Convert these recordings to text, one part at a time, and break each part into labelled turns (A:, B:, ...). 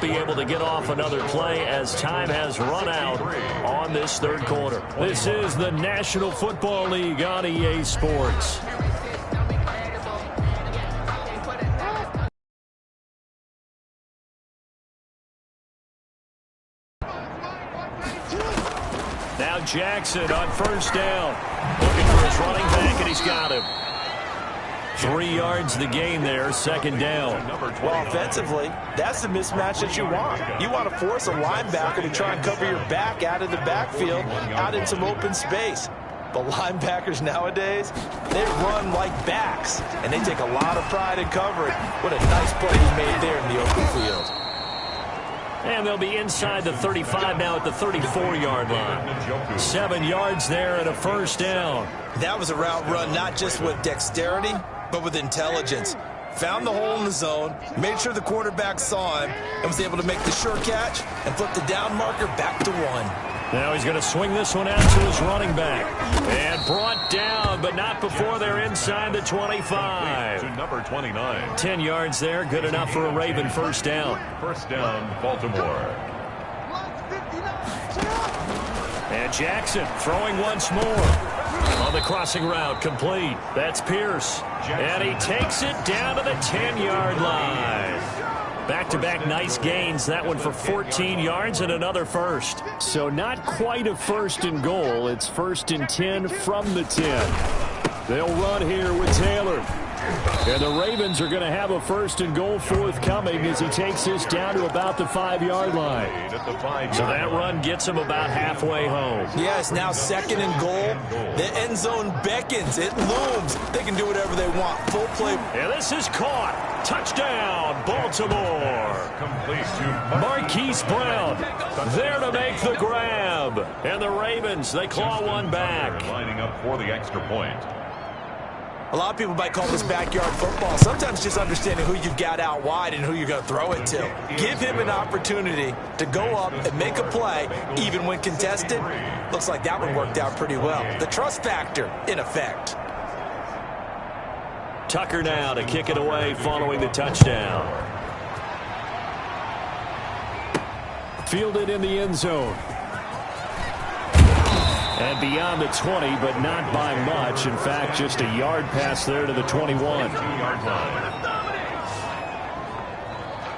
A: won't be able to get off another play as time has run out on this third quarter. This is the National Football League on EA Sports. Now Jackson on first down. Looking for his running back, and he's got him. 3 yards the gain there, second down.
B: Well, offensively, that's the mismatch that you want. You want to force a linebacker to try and cover your back out of the backfield, out in some open space. But linebackers nowadays, they run like backs, and they take a lot of pride in covering. What a nice play he made there in the open field.
A: And they'll be inside the 35 now at the 34-yard line. 7 yards there and a first down.
B: That was a route run not just with dexterity, but with intelligence. Found the hole in the zone, made sure the quarterback saw him, and was able to make the sure catch and flip the down marker back to 1.
A: Now he's going to swing this one out to his running back. And brought down, but not before they're inside the 25.
C: To number 29.
A: 10 yards there, good enough for a Raven first down.
C: First down, Baltimore.
A: And Jackson throwing once more. On the crossing route, complete. That's Pierce. And he takes it down to the 10-yard line. Back-to-back nice gains. That one for 14 yards and another first. So not quite a first and goal. It's first and 10 from the 10. They'll run here with Taylor. And the Ravens are going to have a first and goal forthcoming as he takes this down to about the 5-yard line. So that run gets him about halfway home.
B: Yeah, it's now second and goal. The end zone beckons. It looms. They can do whatever they want. Full play.
A: And this is caught. Touchdown, Baltimore. Marquise Brown there to make the grab. And the Ravens, they claw one back.
C: Lining up for the extra point.
B: A lot of people might call this backyard football. Sometimes just understanding who you've got out wide and who you're going to throw it to. Give him an opportunity to go up and make a play, even when contested. Looks like that one worked out pretty well. The trust factor, in effect.
A: Tucker now to kick it away following the touchdown. Fielded in the end zone. And beyond the 20, but not by much. In fact, just a yard pass there to the 21.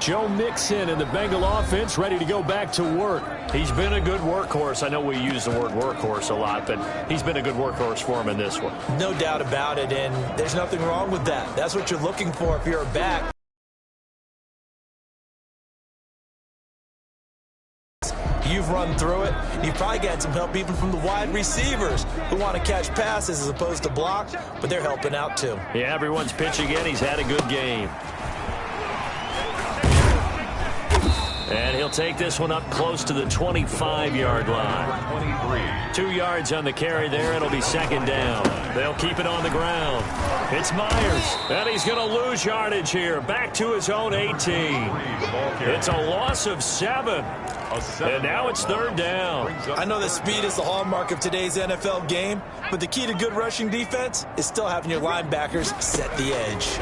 A: Joe Mixon and the Bengal offense ready to go back to work. He's been a good workhorse. I know we use the word workhorse a lot, but he's been a good workhorse for him in this one.
B: No doubt about it, and there's nothing wrong with that. That's what you're looking for if you're a back. You've run through it. You've probably got some help even from the wide receivers who want to catch passes as opposed to block, but they're helping out too.
A: Yeah, everyone's pitching in. He's had a good game. And he'll take this one up close to the 25-yard line. 2 yards on the carry there. It'll be second down. They'll keep it on the ground. It's Myers. And he's going to lose yardage here. Back to his own 18. It's a loss of 7. And now it's third down.
B: I know that speed is the hallmark of today's NFL game, but the key to good rushing defense is still having your linebackers set the edge.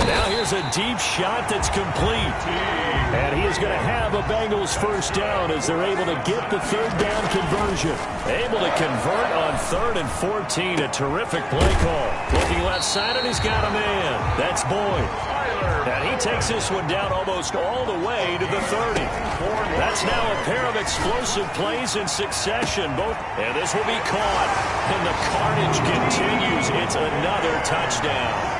A: Now here's a deep shot that's complete. And he is going to have a Bengals first down as they're able to get the third down conversion. Able to convert on 3rd and 14. A terrific play call. Looking left side, and he's got a man. That's Boyd. And he takes this one down almost all the way to the 30. That's now a pair of explosive plays in succession. And this will be caught. And the carnage continues. It's another touchdown.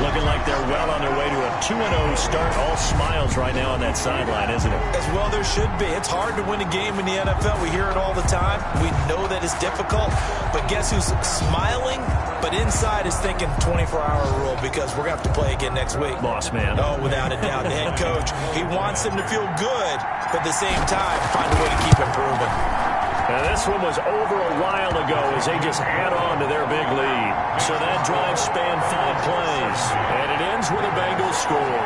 A: Looking like they're well on their way to a 2-0 start. All smiles right now on that sideline, isn't it?
B: As well there should be. It's hard to win a game in the NFL. We hear it all the time. We know that it's difficult. But guess who's smiling? But inside is thinking 24-hour rule because we're going to have to play again next week.
A: Boss man.
B: Oh, without a doubt. The head coach, he wants them to feel good, but at the same time, find a way to keep improving.
A: And this one was over a while ago as they just add on to their big lead. So that drive spanned 5 plays. And it ends with a Bengals score.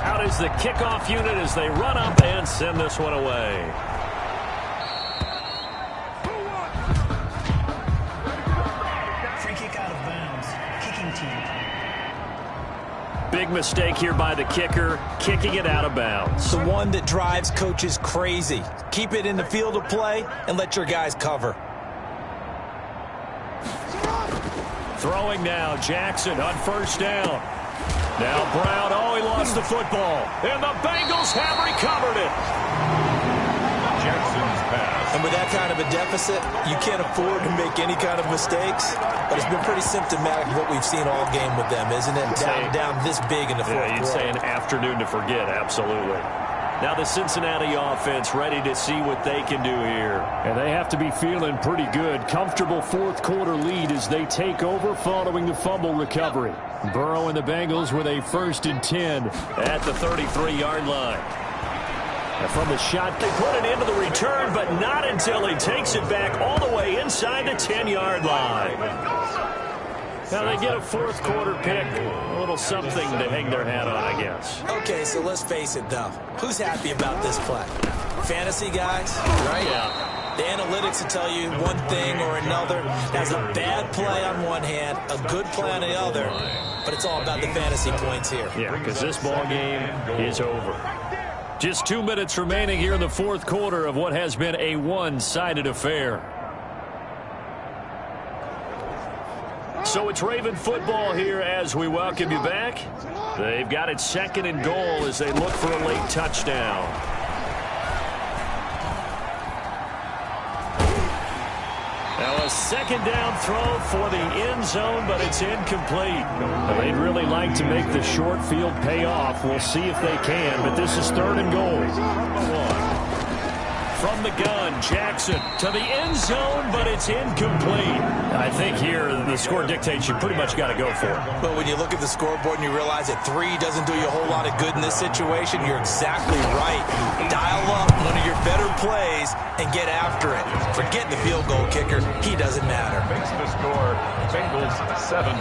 A: Out is the kickoff unit as they run up and send this one away. big mistake here by the kicker, kicking it out of bounds.
B: The one that drives coaches crazy. Keep it in the field of play and let your guys cover.
A: Throwing now, Jackson on first down. Now Brown, he lost the football. And the Bengals have recovered it.
C: Jackson's pass.
B: And with that kind of a deficit, you can't afford to make any kind of mistakes. But it's been pretty symptomatic of what we've seen all game with them, isn't it? Down this big in the fourth quarter.
A: You'd say an afternoon to forget, absolutely. Now the Cincinnati offense ready to see what they can do here. And they have to be feeling pretty good. Comfortable fourth quarter lead as they take over following the fumble recovery. Burrow and the Bengals with a 1st and 10 at the 33-yard line. And from the shot, they put it into the return, but not until he takes it back all the way inside the 10-yard line. Now they get a fourth quarter pick, a little something to hang their hat on, I guess.
B: Okay, so let's face it, though. Who's happy about this play? Fantasy guys, right?
A: Yeah.
B: The analytics will tell you one thing or another. That's a bad play on one hand, a good play on the other, but it's all about the fantasy points here.
A: Yeah, because this ball game is over. Just 2 minutes remaining here in the fourth quarter of what has been a one-sided affair. So it's Raven football here as we welcome you back. They've got it 2nd and goal as they look for a late touchdown. Now a 2nd down throw for the end zone, but it's incomplete. They'd really like to make the short field pay off. We'll see if they can, but this is 3rd and goal. From the gun, Jackson to the end zone, but it's incomplete. I think here the score dictates you pretty much got to go for it.
B: But when you look at the scoreboard and you realize that 3 doesn't do you a whole lot of good in this situation, you're exactly right. Dial up one of your better plays and get after it. Forget the field goal kicker. He doesn't matter.
C: Makes the score Bengals 70.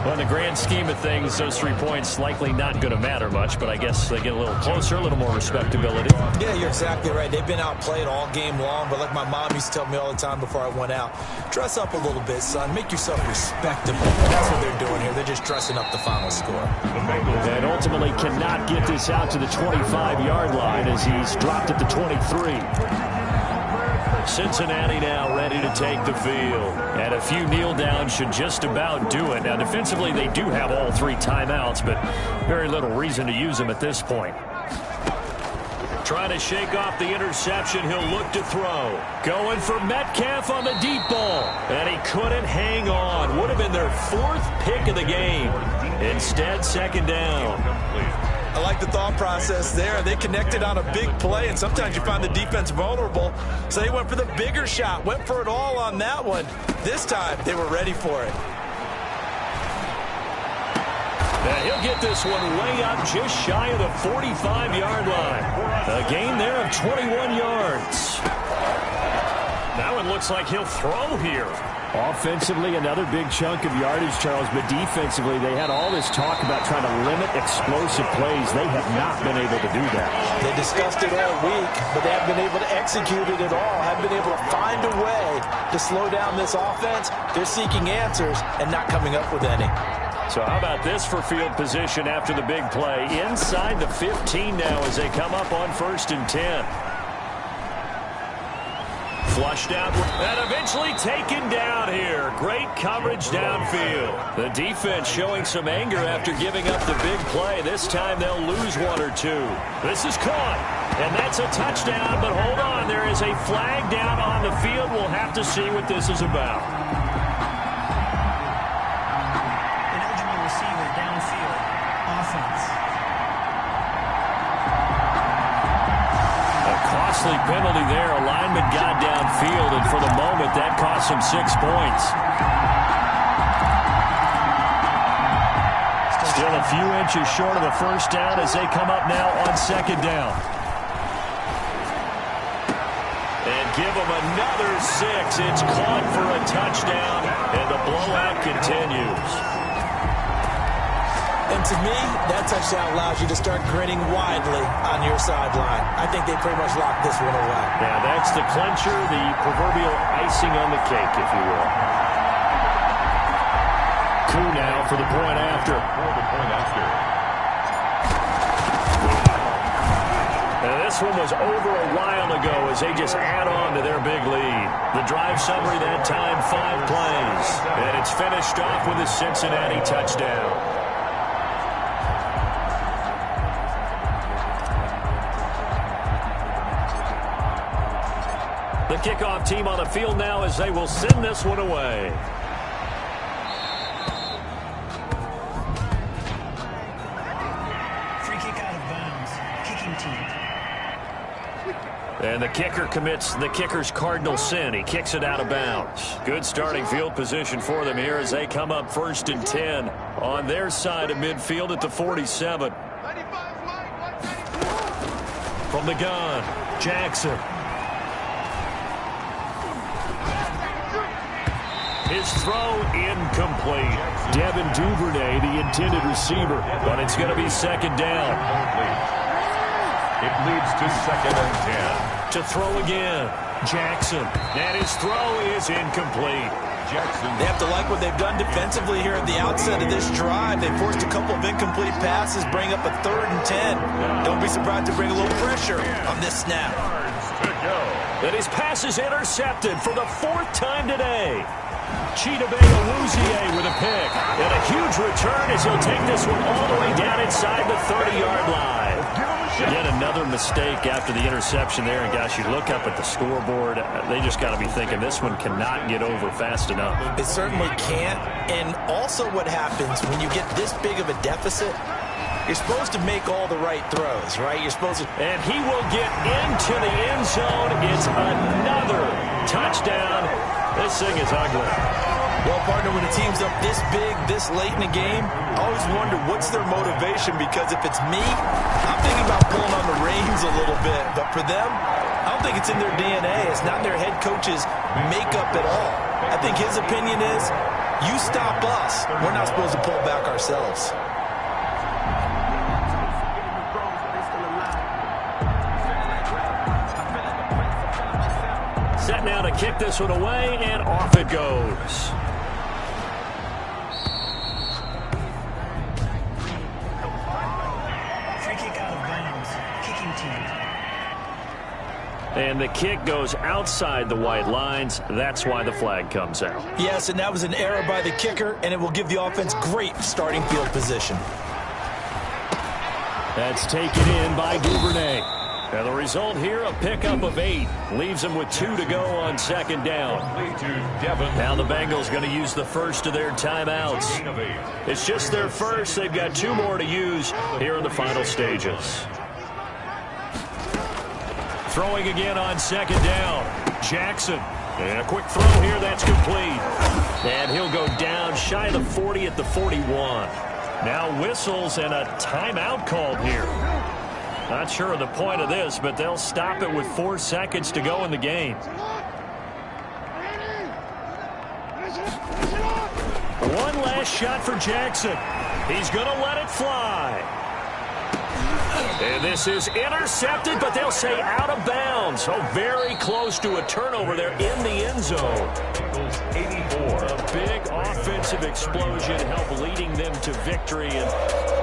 A: Well, in the grand scheme of things, those 3 points likely not going to matter much, but I guess they get a little closer, a little more respectability.
B: Yeah, you're exactly right. They've been outplayed all game long, but like my mom used to tell me all the time before I went out, dress up a little bit, son. Make yourself respectable. That's what they're doing here. They're just dressing up the final score.
A: And ultimately cannot get this out to the 25-yard line as he's dropped at the 23. Cincinnati now ready to take the field. And a few kneel downs should just about do it. Now, defensively, they do have all 3 timeouts, but very little reason to use them at this point. Trying to shake off the interception. He'll look to throw. Going for Metcalf on the deep ball. And he couldn't hang on. Would have been their 4th pick of the game. Instead, 2nd down.
B: I like the thought process there. They connected on a big play, and sometimes you find the defense vulnerable. So they went for the bigger shot, went for it all on that one. This time, they were ready for it.
A: And he'll get this one way up just shy of the 45-yard line. A gain there of 21 yards. Now it looks like he'll throw here. Offensively, another big chunk of yardage, Charles, but defensively, they had all this talk about trying to limit explosive plays. They have not been able to do that.
B: They discussed it all week, but they haven't been able to execute it at all, haven't been able to find a way to slow down this offense. They're seeking answers and not coming up with any.
A: So how about this for field position after the big play? Inside the 15 now as they come up on 1st and 10. Flushed out and eventually taken down here. Great coverage downfield. The defense showing some anger after giving up the big play. This time they'll lose 1 or 2. This is caught. And that's a touchdown, but hold on. There is a flag down on the field. We'll have to see what this is about.
D: Ineligible receiver downfield. Offense.
A: A costly penalty there. A lineman got downfield, and for the moment, that cost him 6 points. Still a few inches short of the first down as they come up now on 2nd down. And give them another 6. It's caught for a touchdown, and the blowout continues.
B: And to me, that touchdown allows you to start grinning widely on your sideline. I think they pretty much locked this one away.
A: Yeah, that's the clincher, the proverbial icing on the cake, if you will. Koo now for the point after. This one was over a while ago as they just add on to their big lead. The drive summary that time, 5 plays. And it's finished off with a Cincinnati touchdown. The kickoff team on the field now as they will send this one away.
D: Free kick out of bounds. Kicking team.
A: And the kicker commits the kicker's cardinal sin. He kicks it out of bounds. Good starting field position for them here as they come up 1st and 10 on their side of midfield at the 47. From the gun, Jackson. His throw incomplete. Devin Duvernay, the intended receiver, but it's going to be 2nd down.
C: It leads to 2nd and 10.
A: To throw again, Jackson. And his throw is incomplete.
C: Jackson.
B: They have to like what they've done defensively here at the outset of this drive. They forced a couple of incomplete passes, bring up a 3rd and 10. Don't be surprised to bring a little pressure on this snap.
A: And his pass is intercepted for the 4th time today. Chidobe Awuzie with a pick. And a huge return as he'll take this one all the way down inside the 30-yard line. Yet another mistake after the interception there. And, gosh, you look up at the scoreboard, they just got to be thinking this one cannot get over fast enough.
B: It certainly can't. And also what happens when you get this big of a deficit, you're supposed to make all the right throws, right? You're supposed to.
A: And he will get into the end zone. It's another touchdown. This thing is ugly.
B: Well, partner, when a team's up this big, this late in the game, I always wonder what's their motivation, because if it's me, I'm thinking about pulling on the reins a little bit. But for them, I don't think it's in their DNA. It's not in their head coach's makeup at all. I think his opinion is, you stop us, we're not supposed to pull back ourselves.
A: Set now to kick this one away, and off it goes.
D: Free kick out of bounds. Kicking team.
A: And the kick goes outside the white lines. That's why the flag comes out.
B: Yes, and that was an error by the kicker, and it will give the offense great starting field position.
A: That's taken in by Duvernay. And the result here, a pickup of 8. Leaves them with 2 to go on 2nd down. Now the Bengals going to use the first of their timeouts. It's just their first. They've got 2 more to use here in the final stages. Throwing again on 2nd down. Jackson. And a quick throw here. That's complete. And he'll go down shy of the 40 at the 41. Now whistles and a timeout called here. Not sure of the point of this, but they'll stop it with 4 seconds to go in the game. One last shot for Jackson. He's going to let it fly. And this is intercepted, but they'll say out of bounds. So very close to a turnover there in the end zone.
C: 84.
A: A big offensive explosion helped leading them to victory. And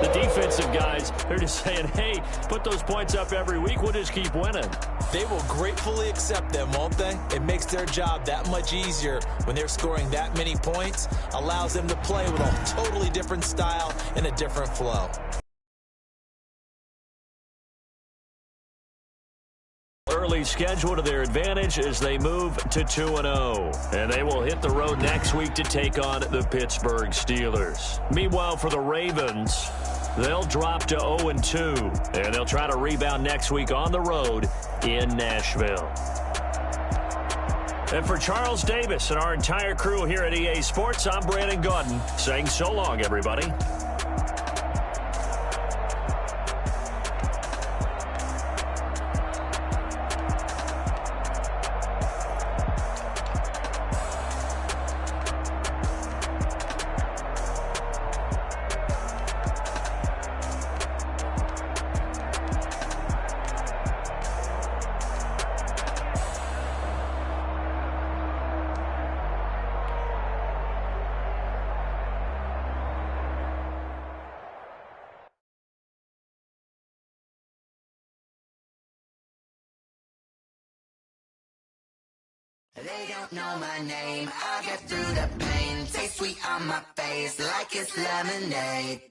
A: the defensive guys, they're just saying, hey, put those points up every week. We'll just keep winning.
B: They will gratefully accept them, won't they? It makes their job that much easier when they're scoring that many points. Allows them to play with a totally different style and a different flow.
A: Early schedule to their advantage as they move to 2-0. And they will hit the road next week to take on the Pittsburgh Steelers. Meanwhile, for the Ravens, they'll drop to 0-2. And they'll try to rebound next week on the road in Nashville. And for Charles Davis and our entire crew here at EA Sports, I'm Brandon Gaudin saying so long, everybody.
E: They don't know my name. I get through the pain. Taste sweet on my face like it's lemonade.